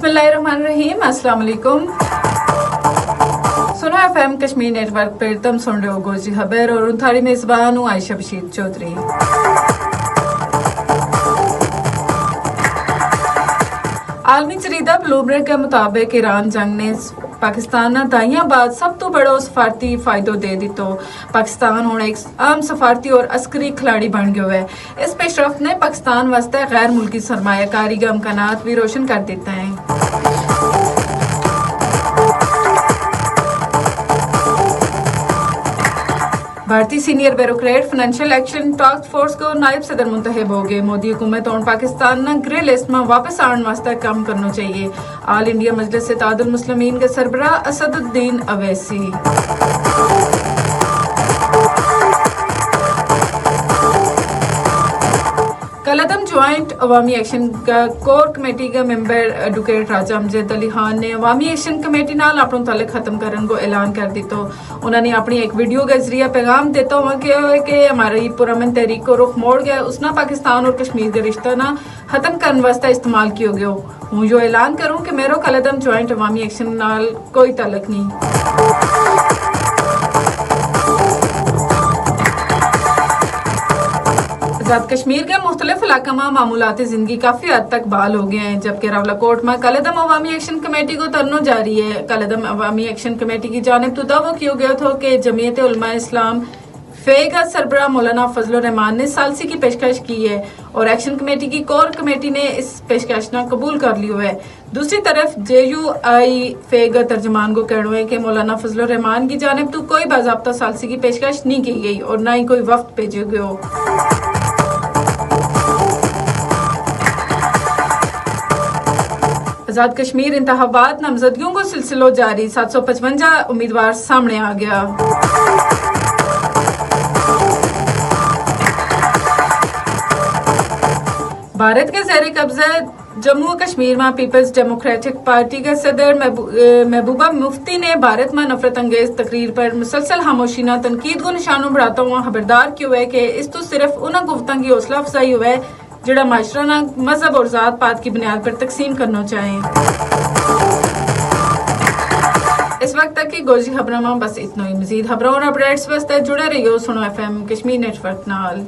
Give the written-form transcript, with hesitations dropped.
बिस्मिल्लाहिर्रहमानिर्रहीम, अस्सलाम वालेकुम। सुनो एफएम कश्मीर नेटवर्क पर तुम सुन रहे हो गोजी खबर और तुम्हारी मेजबान हूँ आयशा बशीर चौधरी। आलमी जरीदा ब्लूमबर्ग के मुताबिक ईरान जंग ने पाकिस्तान दाइयां बाद सब तो बड़ो सफारती फायदो दे दितो। पाकिस्तान हुण एक आम सफारती और अस्करी खिलाड़ी बन गयो है। इस पेशरफ्त ने पाकिस्तान वास्ते गैर मुल्की सरमायाकारी के इम्कानात भी रोशन कर देते हैं। भारतीय senior bureaucrat financial action task force को नायब सदर मुंतखब हो गए। मोदी हुकूमत और पाकिस्तान न ग्रे लिस्ट में वापस आने वास्ते काम करना चाहिए। आल इंडिया मजलिस इत्तेहादुल मुस्लिमीन के सरबराह असदुद्दीन अवैसी। कलअदम ज्वाइंट अवामी एक्शन का कोर कमेटी का मेंबर एडवोकेट राजा अमजद अली खान ने अवामी एक्शन कमेटी नाल अपना ताल्लुक खत्म करने को ऐलान कर दी। तो उन्होंने अपनी एक वीडियो के जरिए पैगाम देता हुआ कि हमारी पुरअमन तहरीक को रुख मोड़ गया, उसना पाकिस्तान और कश्मीर के रिश्ता ना खत्म करने वास्ते इस्तेमाल किया गया। हूँ जो ऐलान करूँ कि मेरो कलअदम ज्वाइंट अवामी एक्शन नाल कोई ताल्लुक नहीं। आजाद कश्मीर के मुख्तलिफ इलाका में मामूलाती जिंदगी काफी हद तक बहाल हो गए हैं, जबकि रावलाकोट में कलअदम अवामी एक्शन कमेटी को तरनो जारी है। कलअदम अवामी एक्शन कमेटी की जानिब तो दावा किया गया था कि जमीयत उलमा इस्लाम फेगा सरबराह मौलाना फजलुर रहमान ने सालसी की पेशकश की है और एक्शन कमेटी की कोर कमेटी ने इस पेशकश न कबूल कर लियो है। दूसरी तरफ JUI फेगा तर्जमान को कहना है कि मौलाना फजलुर रहमान की जानिब तो कोई बाज़ाब्ता सालसी की पेशकश नहीं की गई और न ही कोई वफ्द भेजे गए। आजाद कश्मीर इंतखाबात नामजदगियों को सिलसिलो जारी, 755 उम्मीदवार सामने आ गया। भारत के ज़ेर कब्जा जम्मू कश्मीर में पीपल्स डेमोक्रेटिक पार्टी के सदर महबूबा मुफ्ती ने भारत में नफरत अंगेज तकरीर पर मुसलसल खामोशी न तनकीद को निशानों बढ़ाता हुआ खबरदार किया है कि इस तो सिर्फ उन गुफ्तगू की हौसला अफजाई हुआ है जड़ा माशरा ना मजहब और जात पात की बुनियाद पर तकसीम करना चाहें। इस वक्त तक की गोजी खबरों में बस इतना ही। मजीद खबरों और अपडेट्स वास्ते जुड़े रहियो सुनो FM कश्मीर नेटवर्क नाल।